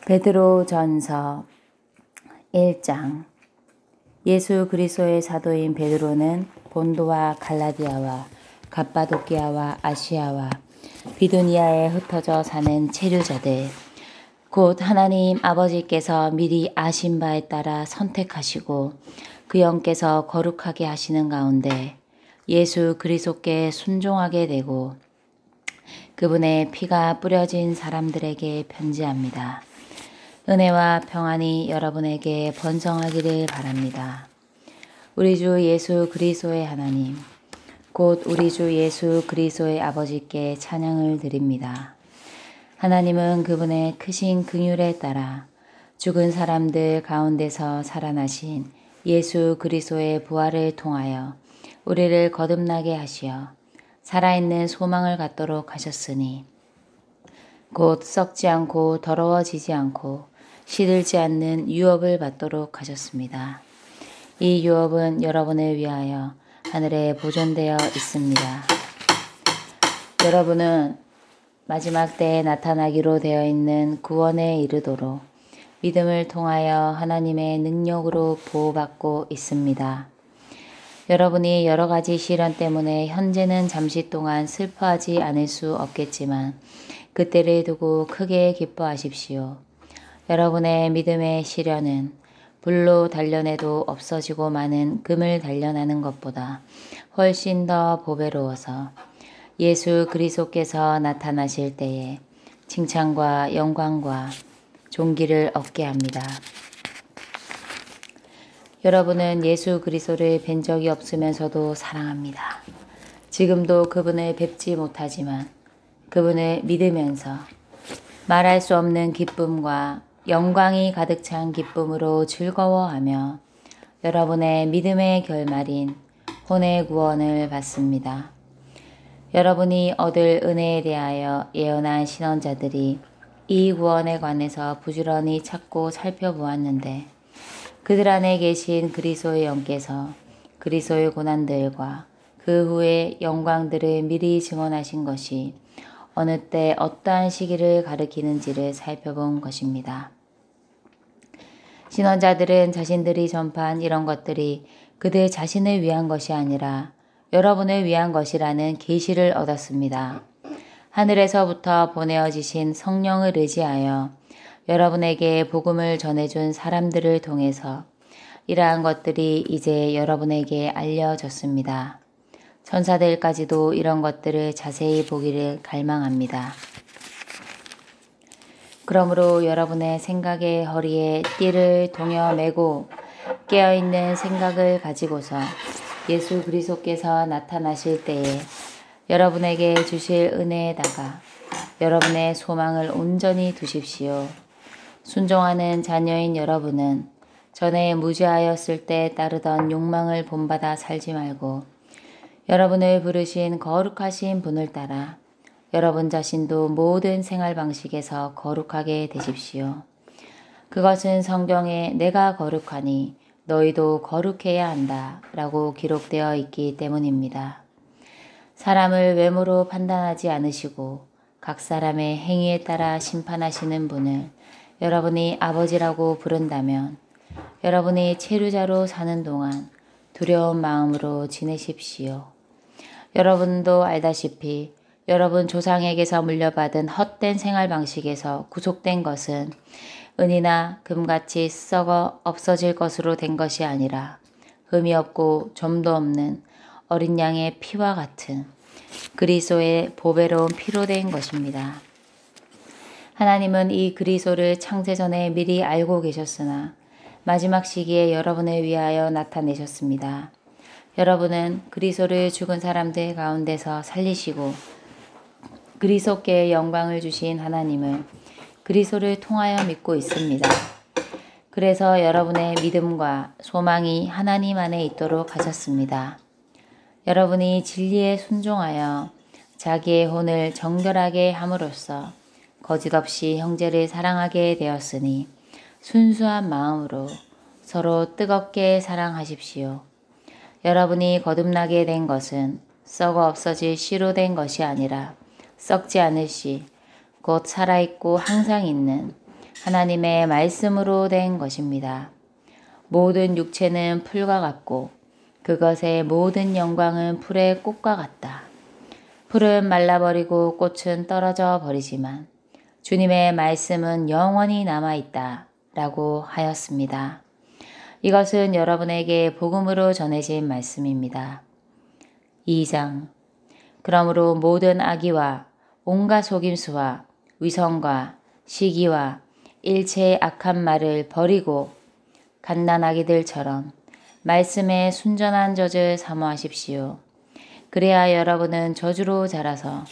베드로전서 1장. 예수 그리스도의 사도인 베드로는 본도와 갈라디아와 갑바도키아와 아시아와 비두니아에 흩어져 사는 체류자들, 곧 하나님 아버지께서 미리 아신 바에 따라 선택하시고 그 영께서 거룩하게 하시는 가운데 예수 그리스도께 순종하게 되고 그분의 피가 뿌려진 사람들에게 편지합니다. 은혜와 평안이 여러분에게 번성하기를 바랍니다. 우리 주 예수 그리스도의 하나님, 곧 우리 주 예수 그리스도의 아버지께 찬양을 드립니다. 하나님은 그분의 크신 긍휼에 따라 죽은 사람들 가운데서 살아나신 예수 그리스도의 부활을 통하여 우리를 거듭나게 하시어 살아있는 소망을 갖도록 하셨으니 곧 썩지 않고 더러워지지 않고 시들지 않는 유업을 받도록 하셨습니다. 이 유업은 여러분을 위하여 하늘에 보존되어 있습니다. 여러분은 마지막 때에 나타나기로 되어 있는 구원에 이르도록 믿음을 통하여 하나님의 능력으로 보호받고 있습니다. 여러분이 여러 가지 시련 때문에 현재는 잠시 동안 슬퍼하지 않을 수 없겠지만 그때를 두고 크게 기뻐하십시오. 여러분의 믿음의 시련은 불로 단련해도 없어지고 마는 금을 단련하는 것보다 훨씬 더 보배로워서 예수 그리스도께서 나타나실 때에 칭찬과 영광과 존귀를 얻게 합니다. 여러분은 예수 그리스도를 뵌 적이 없으면서도 사랑합니다. 지금도 그분을 뵙지 못하지만 그분을 믿으면서 말할 수 없는 기쁨과 영광이 가득 찬 기쁨으로 즐거워하며 여러분의 믿음의 결말인 혼의 구원을 받습니다. 여러분이 얻을 은혜에 대하여 예언한 신원자들이 이 구원에 관해서 부지런히 찾고 살펴보았는데 그들 안에 계신 그리스도의 영께서 그리스도의 고난들과 그 후의 영광들을 미리 증언하신 것이 어느 때 어떠한 시기를 가리키는지를 살펴본 것입니다. 신원자들은 자신들이 전파한 이런 것들이 그들 자신을 위한 것이 아니라 여러분을 위한 것이라는 계시를 얻었습니다. 하늘에서부터 보내어지신 성령을 의지하여 여러분에게 복음을 전해준 사람들을 통해서 이러한 것들이 이제 여러분에게 알려졌습니다. 천사들까지도 이런 것들을 자세히 보기를 갈망합니다. 그러므로 여러분의 생각의 허리에 띠를 동여 매고 깨어있는 생각을 가지고서 예수 그리스도께서 나타나실 때에 여러분에게 주실 은혜에다가 여러분의 소망을 온전히 두십시오. 순종하는 자녀인 여러분은 전에 무죄하였을 때 따르던 욕망을 본받아 살지 말고 여러분을 부르신 거룩하신 분을 따라 여러분 자신도 모든 생활 방식에서 거룩하게 되십시오. 그것은 성경에 내가 거룩하니 너희도 거룩해야 한다 라고 기록되어 있기 때문입니다. 사람을 외모로 판단하지 않으시고 각 사람의 행위에 따라 심판하시는 분을 여러분이 아버지라고 부른다면 여러분이 체류자로 사는 동안 두려운 마음으로 지내십시오. 여러분도 알다시피 여러분 조상에게서 물려받은 헛된 생활 방식에서 구속된 것은 은이나 금같이 썩어 없어질 것으로 된 것이 아니라 흠이 없고 점도 없는 어린 양의 피와 같은 그리스도의 보배로운 피로 된 것입니다. 하나님은 이 그리스도를 창세전에 미리 알고 계셨으나 마지막 시기에 여러분을 위하여 나타내셨습니다. 여러분은 그리스도를 죽은 사람들 가운데서 살리시고 그리스도께 영광을 주신 하나님을 그리스도를 통하여 믿고 있습니다. 그래서 여러분의 믿음과 소망이 하나님 안에 있도록 하셨습니다. 여러분이 진리에 순종하여 자기의 혼을 정결하게 함으로써 거짓없이 형제를 사랑하게 되었으니 순수한 마음으로 서로 뜨겁게 사랑하십시오. 여러분이 거듭나게 된 것은 썩어 없어질 씨로 된 것이 아니라 썩지 않을 씨, 곧 살아있고 항상 있는 하나님의 말씀으로 된 것입니다. 모든 육체는 풀과 같고 그것의 모든 영광은 풀의 꽃과 같다. 풀은 말라버리고 꽃은 떨어져 버리지만 주님의 말씀은 영원히 남아있다 라고 하였습니다. 이것은 여러분에게 복음으로 전해진 말씀입니다. 2장. 그러므로 모든 악의와 온갖 속임수와 위선과 시기와 일체의 악한 말을 버리고 갓난아기들처럼 말씀에 순전한 젖을 사모하십시오. 그래야 여러분은 저주로 자라서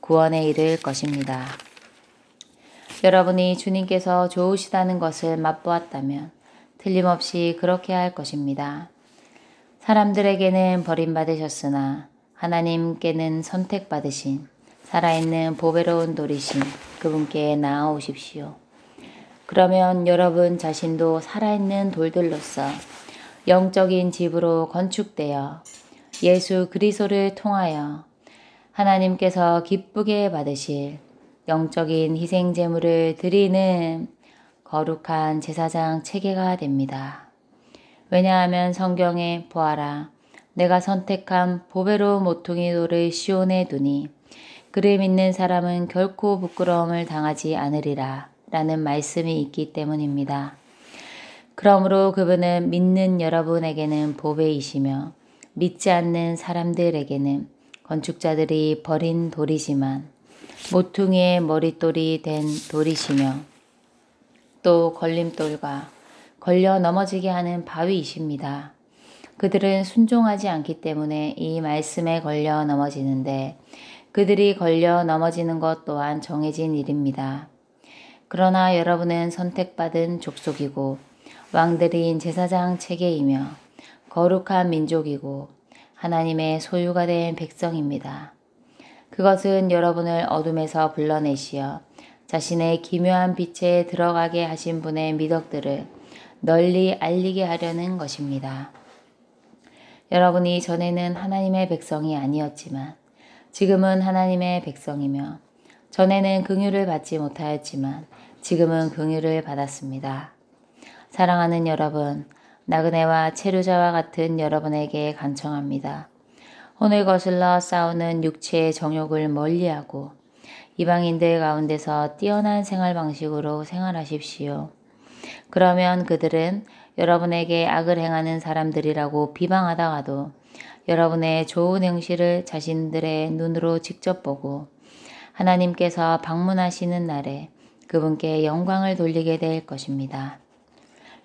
구원에 이를 것입니다. 여러분이 주님께서 좋으시다는 것을 맛보았다면 틀림없이 그렇게 할 것입니다. 사람들에게는 버림받으셨으나 하나님께는 선택받으신 살아있는 보배로운 돌이신 그분께 나아오십시오. 그러면 여러분 자신도 살아있는 돌들로서 영적인 집으로 건축되어 예수 그리스도를 통하여 하나님께서 기쁘게 받으실 영적인 희생 제물을 드리는 거룩한 제사장 체계가 됩니다. 왜냐하면 성경에 보아라 내가 선택한 보배로운 모퉁이 돌을 시온에 두니 그를 믿는 사람은 결코 부끄러움을 당하지 않으리라 라는 말씀이 있기 때문입니다. 그러므로 그분은 믿는 여러분에게는 보배이시며 믿지 않는 사람들에게는 건축자들이 버린 돌이지만 모퉁이의 머릿돌이 된 돌이시며 또 걸림돌과 걸려 넘어지게 하는 바위이십니다. 그들은 순종하지 않기 때문에 이 말씀에 걸려 넘어지는데 그들이 걸려 넘어지는 것 또한 정해진 일입니다. 그러나 여러분은 선택받은 족속이고 왕들인 제사장 체계이며 거룩한 민족이고 하나님의 소유가 된 백성입니다. 그것은 여러분을 어둠에서 불러내시어 자신의 기묘한 빛에 들어가게 하신 분의 미덕들을 널리 알리게 하려는 것입니다. 여러분이 전에는 하나님의 백성이 아니었지만 지금은 하나님의 백성이며 전에는 긍휼을 받지 못하였지만 지금은 긍휼을 받았습니다. 사랑하는 여러분, 나그네와 체류자와 같은 여러분에게 간청합니다. 혼을 거슬러 싸우는 육체의 정욕을 멀리하고 이방인들 가운데서 뛰어난 생활 방식으로 생활하십시오. 그러면 그들은 여러분에게 악을 행하는 사람들이라고 비방하다가도 여러분의 좋은 행실을 자신들의 눈으로 직접 보고 하나님께서 방문하시는 날에 그분께 영광을 돌리게 될 것입니다.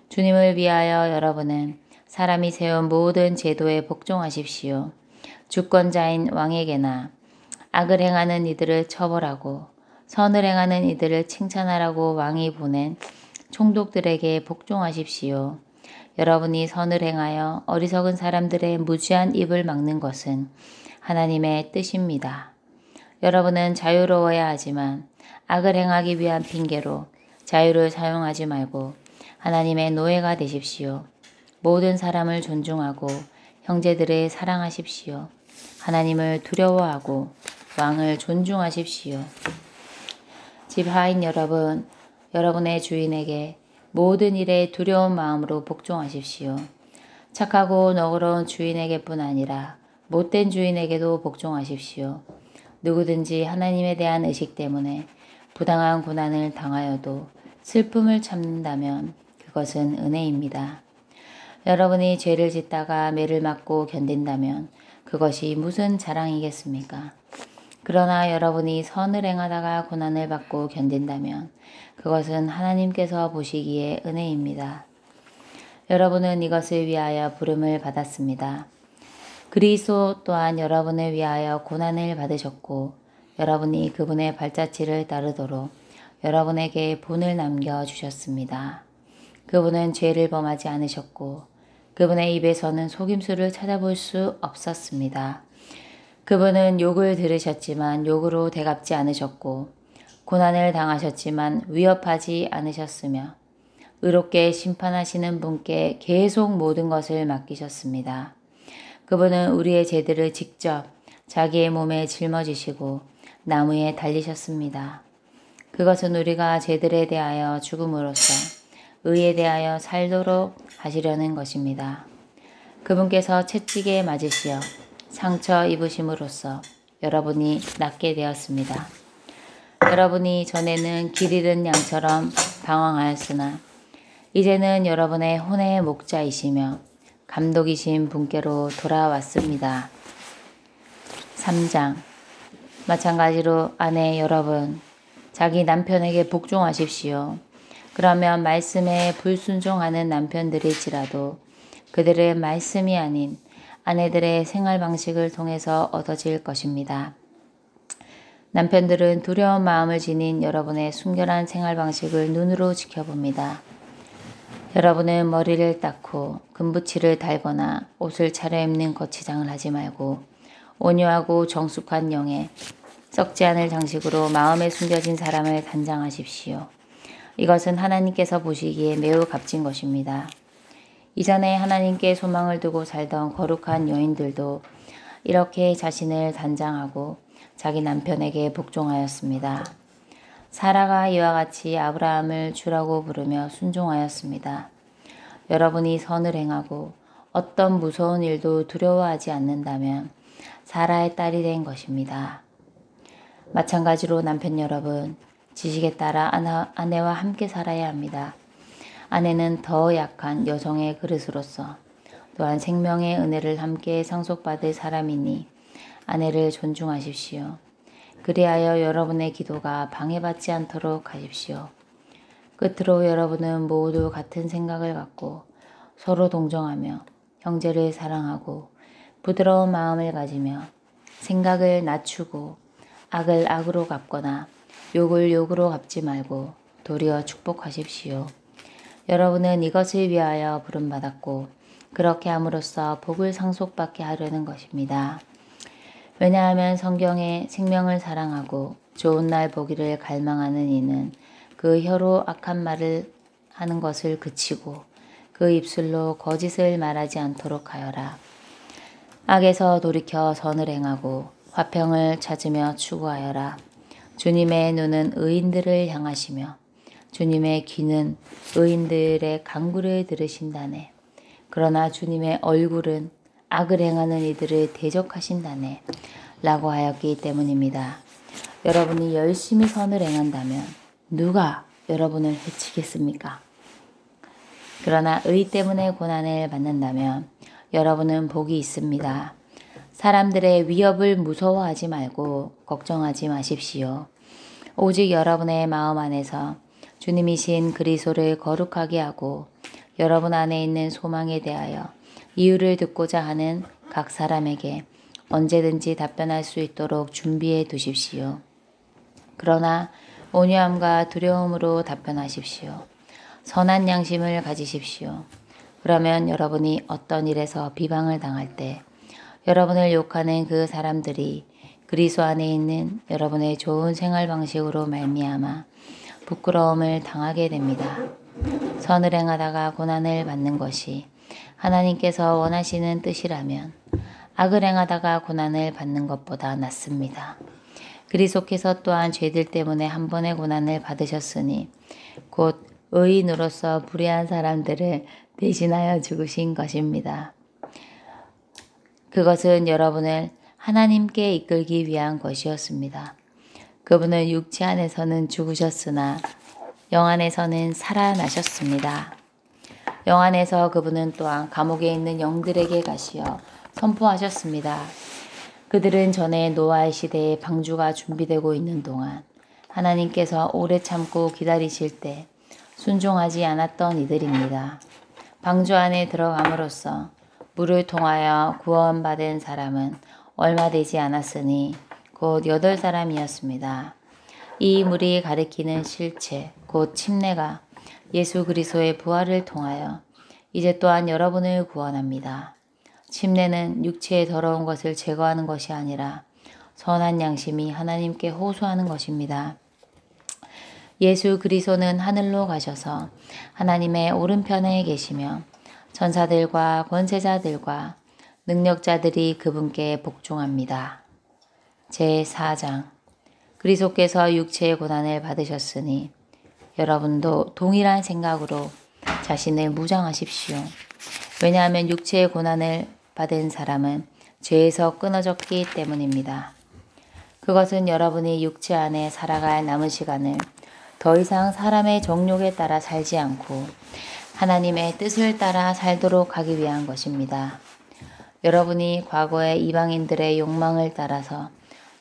주님을 위하여 여러분은 사람이 세운 모든 제도에 복종하십시오. 주권자인 왕에게나 악을 행하는 이들을 처벌하고 선을 행하는 이들을 칭찬하라고 왕이 보낸 총독들에게 복종하십시오. 여러분이 선을 행하여 어리석은 사람들의 무지한 입을 막는 것은 하나님의 뜻입니다. 여러분은 자유로워야 하지만 악을 행하기 위한 핑계로 자유를 사용하지 말고 하나님의 노예가 되십시오. 모든 사람을 존중하고 형제들을 사랑하십시오. 하나님을 두려워하고 왕을 존중하십시오. 집하인 여러분, 여러분의 주인에게 모든 일에 두려운 마음으로 복종하십시오. 착하고 너그러운 주인에게뿐 아니라 못된 주인에게도 복종하십시오. 누구든지 하나님에 대한 의식 때문에 부당한 고난을 당하여도 슬픔을 참는다면 그것은 은혜입니다. 여러분이 죄를 짓다가 매를 맞고 견딘다면 그것이 무슨 자랑이겠습니까? 그러나 여러분이 선을 행하다가 고난을 받고 견딘다면 그것은 하나님께서 보시기에 은혜입니다. 여러분은 이것을 위하여 부름을 받았습니다. 그리스도 또한 여러분을 위하여 고난을 받으셨고 여러분이 그분의 발자취를 따르도록 여러분에게 본을 남겨주셨습니다. 그분은 죄를 범하지 않으셨고 그분의 입에서는 속임수를 찾아볼 수 없었습니다. 그분은 욕을 들으셨지만 욕으로 대갚지 않으셨고 고난을 당하셨지만 위협하지 않으셨으며 의롭게 심판하시는 분께 계속 모든 것을 맡기셨습니다. 그분은 우리의 죄들을 직접 자기의 몸에 짊어지시고 나무에 달리셨습니다. 그것은 우리가 죄들에 대하여 죽음으로써 의에 대하여 살도록 하시려는 것입니다. 그분께서 채찍에 맞으시어 상처 입으심으로써 여러분이 낫게 되었습니다. 여러분이 전에는 길 잃은 양처럼 방황하였으나 이제는 여러분의 혼의 목자이시며 감독이신 분께로 돌아왔습니다. 3장. 마찬가지로 아내 여러분, 자기 남편에게 복종하십시오. 그러면 말씀에 불순종하는 남편들일지라도 그들의 말씀이 아닌 아내들의 생활 방식을 통해서 얻어질 것입니다. 남편들은 두려운 마음을 지닌 여러분의 순결한 생활 방식을 눈으로 지켜봅니다. 여러분은 머리를 닦고 금붙이를 달거나 옷을 차려입는 거치장을 하지 말고 온유하고 정숙한 영에 썩지 않을 장식으로 마음에 숨겨진 사람을 단장하십시오. 이것은 하나님께서 보시기에 매우 값진 것입니다. 이전에 하나님께 소망을 두고 살던 거룩한 여인들도 이렇게 자신을 단장하고 자기 남편에게 복종하였습니다. 사라가 이와 같이 아브라함을 주라고 부르며 순종하였습니다. 여러분이 선을 행하고 어떤 무서운 일도 두려워하지 않는다면 사라의 딸이 된 것입니다. 마찬가지로 남편 여러분, 지식에 따라 아내와 함께 살아야 합니다. 아내는 더 약한 여성의 그릇으로서 또한 생명의 은혜를 함께 상속받을 사람이니 아내를 존중하십시오. 그리하여 여러분의 기도가 방해받지 않도록 하십시오. 끝으로 여러분은 모두 같은 생각을 갖고 서로 동정하며 형제를 사랑하고 부드러운 마음을 가지며 생각을 낮추고 악을 악으로 갚거나 욕을 욕으로 갚지 말고 도리어 축복하십시오. 여러분은 이것을 위하여 부름받았고 그렇게 함으로써 복을 상속받게 하려는 것입니다. 왜냐하면 성경에 생명을 사랑하고 좋은 날 보기를 갈망하는 이는 그 혀로 악한 말을 하는 것을 그치고 그 입술로 거짓을 말하지 않도록 하여라. 악에서 돌이켜 선을 행하고 화평을 찾으며 추구하여라. 주님의 눈은 의인들을 향하시며 주님의 귀는 의인들의 간구를 들으신다네. 그러나 주님의 얼굴은 악을 행하는 이들을 대적하신다네. 라고 하였기 때문입니다. 여러분이 열심히 선을 행한다면 누가 여러분을 해치겠습니까? 그러나 의 때문에 고난을 받는다면 여러분은 복이 있습니다. 사람들의 위협을 무서워하지 말고 걱정하지 마십시오. 오직 여러분의 마음 안에서 주님이신 그리스도를 거룩하게 하고 여러분 안에 있는 소망에 대하여 이유를 듣고자 하는 각 사람에게 언제든지 답변할 수 있도록 준비해 두십시오. 그러나 온유함과 두려움으로 답변하십시오. 선한 양심을 가지십시오. 그러면 여러분이 어떤 일에서 비방을 당할 때 여러분을 욕하는 그 사람들이 그리스도 안에 있는 여러분의 좋은 생활 방식으로 말미암아 부끄러움을 당하게 됩니다. 선을 행하다가 고난을 받는 것이 하나님께서 원하시는 뜻이라면 악을 행하다가 고난을 받는 것보다 낫습니다. 그리스도께서 또한 죄들 때문에 한 번의 고난을 받으셨으니 곧 의인으로서 불의한 사람들을 대신하여 죽으신 것입니다. 그것은 여러분을 하나님께 이끌기 위한 것이었습니다. 그분은 육체 안에서는 죽으셨으나 영 안에서는 살아나셨습니다. 영 안에서 그분은 또한 감옥에 있는 영들에게 가시어 선포하셨습니다. 그들은 전에 노아의 시대에 방주가 준비되고 있는 동안 하나님께서 오래 참고 기다리실 때 순종하지 않았던 이들입니다. 방주 안에 들어감으로써 물을 통하여 구원받은 사람은 얼마 되지 않았으니 곧 8사람이었습니다. 이 물이 가리키는 실체, 곧 침례가 예수 그리스도의 부활을 통하여 이제 또한 여러분을 구원합니다. 침례는 육체의 더러운 것을 제거하는 것이 아니라 선한 양심이 하나님께 호소하는 것입니다. 예수 그리스도는 하늘로 가셔서 하나님의 오른편에 계시며 천사들과 권세자들과 능력자들이 그분께 복종합니다. 제4장. 그리스도께서 육체의 고난을 받으셨으니 여러분도 동일한 생각으로 자신을 무장하십시오. 왜냐하면 육체의 고난을 받은 사람은 죄에서 끊어졌기 때문입니다. 그것은 여러분이 육체 안에 살아갈 남은 시간을 더 이상 사람의 정욕에 따라 살지 않고 하나님의 뜻을 따라 살도록 하기 위한 것입니다. 여러분이 과거의 이방인들의 욕망을 따라서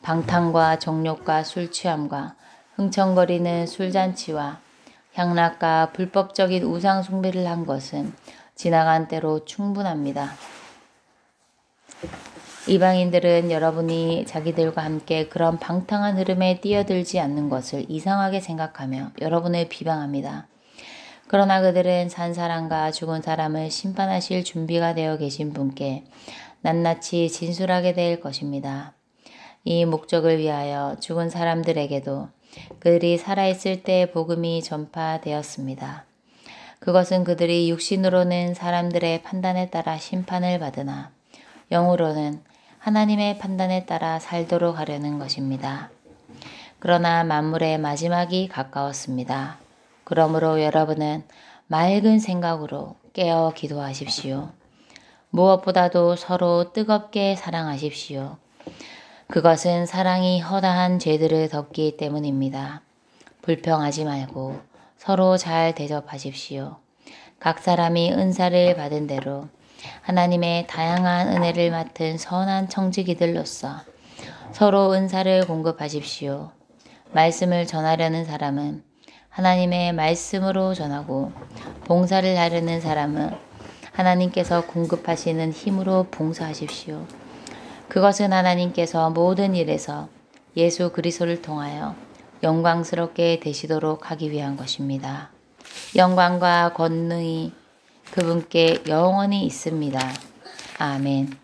방탕과 정욕과 술 취함과 흥청거리는 술잔치와 향락과 불법적인 우상 숭배를 한 것은 지나간 때로 충분합니다. 이방인들은 여러분이 자기들과 함께 그런 방탕한 흐름에 뛰어들지 않는 것을 이상하게 생각하며 여러분을 비방합니다. 그러나 그들은 산 사람과 죽은 사람을 심판하실 준비가 되어 계신 분께 낱낱이 진술하게 될 것입니다. 이 목적을 위하여 죽은 사람들에게도 그들이 살아있을 때 복음이 전파되었습니다. 그것은 그들이 육신으로는 사람들의 판단에 따라 심판을 받으나 영으로는 하나님의 판단에 따라 살도록 하려는 것입니다. 그러나 만물의 마지막이 가까웠습니다. 그러므로 여러분은 맑은 생각으로 깨어 기도하십시오. 무엇보다도 서로 뜨겁게 사랑하십시오. 그것은 사랑이 허다한 죄들을 덮기 때문입니다. 불평하지 말고 서로 잘 대접하십시오. 각 사람이 은사를 받은 대로 하나님의 다양한 은혜를 맡은 선한 청지기들로서 서로 은사를 공급하십시오. 말씀을 전하려는 사람은 하나님의 말씀으로 전하고 봉사를 하려는 사람은 하나님께서 공급하시는 힘으로 봉사하십시오. 그것은 하나님께서 모든 일에서 예수 그리스도를 통하여 영광스럽게 되시도록 하기 위한 것입니다. 영광과 권능이 그분께 영원히 있습니다. 아멘.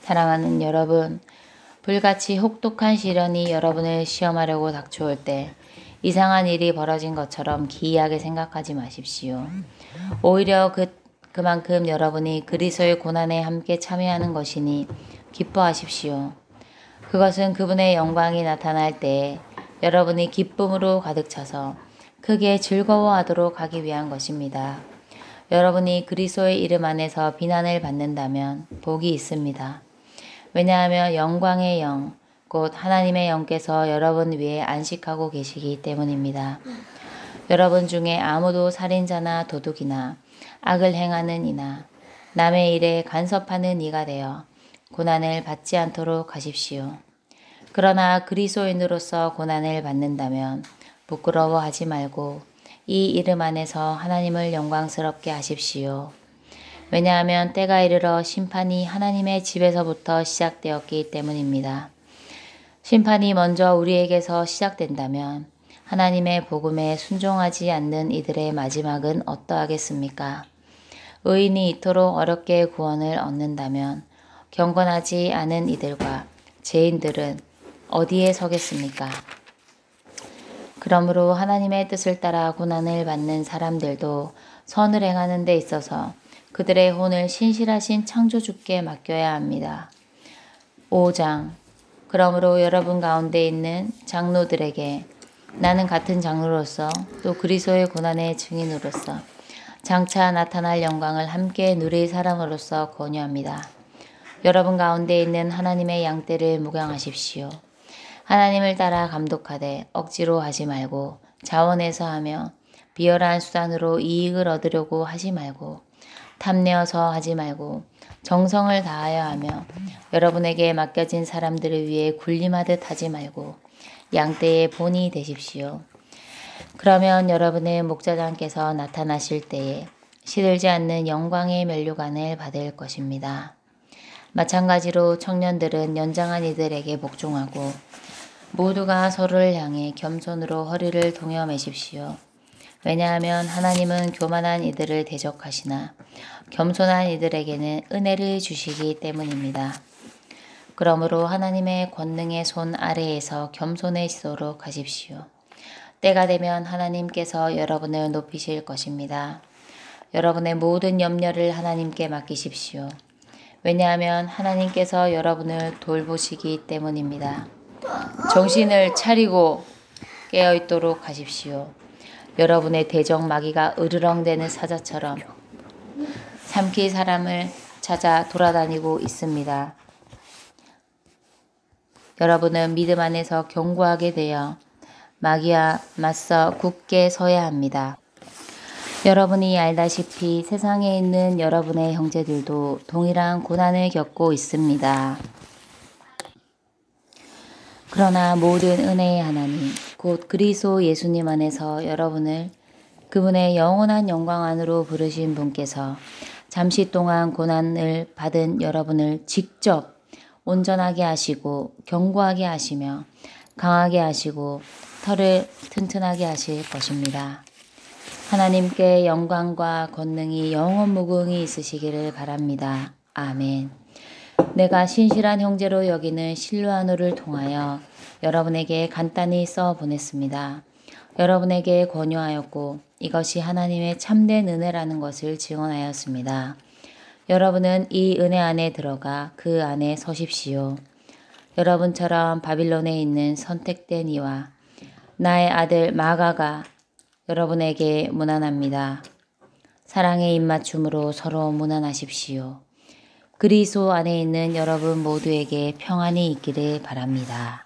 사랑하는 여러분, 불같이 혹독한 시련이 여러분을 시험하려고 닥쳐올 때 이상한 일이 벌어진 것처럼 기이하게 생각하지 마십시오. 오히려 그만큼 여러분이 그리스도의 고난에 함께 참여하는 것이니 기뻐하십시오. 그것은 그분의 영광이 나타날 때 여러분이 기쁨으로 가득 차서 크게 즐거워하도록 하기 위한 것입니다. 여러분이 그리스도의 이름 안에서 비난을 받는다면 복이 있습니다. 왜냐하면 영광의 영, 곧 하나님의 영께서 여러분 위에 안식하고 계시기 때문입니다. 여러분 중에 아무도 살인자나 도둑이나 악을 행하는 이나 남의 일에 간섭하는 이가 되어 고난을 받지 않도록 하십시오. 그러나 그리스도인으로서 고난을 받는다면 부끄러워하지 말고 이 이름 안에서 하나님을 영광스럽게 하십시오. 왜냐하면 때가 이르러 심판이 하나님의 집에서부터 시작되었기 때문입니다. 심판이 먼저 우리에게서 시작된다면 하나님의 복음에 순종하지 않는 이들의 마지막은 어떠하겠습니까? 의인이 이토록 어렵게 구원을 얻는다면 경건하지 않은 이들과 죄인들은 어디에 서겠습니까? 그러므로 하나님의 뜻을 따라 고난을 받는 사람들도 선을 행하는 데 있어서 그들의 혼을 신실하신 창조주께 맡겨야 합니다. 5장. 그러므로 여러분 가운데 있는 장로들에게 나는 같은 장로로서 또 그리스도의 고난의 증인으로서 장차 나타날 영광을 함께 누릴 사람으로서 권유합니다. 여러분 가운데 있는 하나님의 양떼를 목양하십시오. 하나님을 따라 감독하되 억지로 하지 말고 자원해서 하며 비열한 수단으로 이익을 얻으려고 하지 말고 탐내어서 하지 말고 정성을 다하여 하며 여러분에게 맡겨진 사람들을 위해 군림하듯 하지 말고 양떼의 본이 되십시오. 그러면 여러분의 목자장께서 나타나실 때에 시들지 않는 영광의 면류관을 받을 것입니다. 마찬가지로 청년들은 연장한 이들에게 복종하고 모두가 서로를 향해 겸손으로 허리를 동여매십시오. 왜냐하면 하나님은 교만한 이들을 대적하시나 겸손한 이들에게는 은혜를 주시기 때문입니다. 그러므로 하나님의 권능의 손 아래에서 겸손해지도록 하십시오. 때가 되면 하나님께서 여러분을 높이실 것입니다. 여러분의 모든 염려를 하나님께 맡기십시오. 왜냐하면 하나님께서 여러분을 돌보시기 때문입니다. 정신을 차리고 깨어있도록 하십시오. 여러분의 대적 마귀가 으르렁대는 사자처럼 삼킬 사람을 찾아 돌아다니고 있습니다. 여러분은 믿음 안에서 견고하게 되어 마귀와 맞서 굳게 서야 합니다. 여러분이 알다시피 세상에 있는 여러분의 형제들도 동일한 고난을 겪고 있습니다. 그러나 모든 은혜의 하나님, 곧 그리스도 예수님 안에서 여러분을 그분의 영원한 영광 안으로 부르신 분께서 잠시 동안 고난을 받은 여러분을 직접 온전하게 하시고 견고하게 하시며 강하게 하시고 털을 튼튼하게 하실 것입니다. 하나님께 영광과 권능이 영원 무궁히 있으시기를 바랍니다. 아멘. 내가 신실한 형제로 여기는 실루아노를 통하여 여러분에게 간단히 써 보냈습니다. 여러분에게 권유하였고 이것이 하나님의 참된 은혜라는 것을 증언하였습니다. 여러분은 이 은혜 안에 들어가 그 안에 서십시오. 여러분처럼 바빌론에 있는 선택된 이와 나의 아들 마가가 여러분에게 문안합니다. 사랑의 입맞춤으로 서로 문안하십시오. 그리스도 안에 있는 여러분 모두에게 평안이 있기를 바랍니다.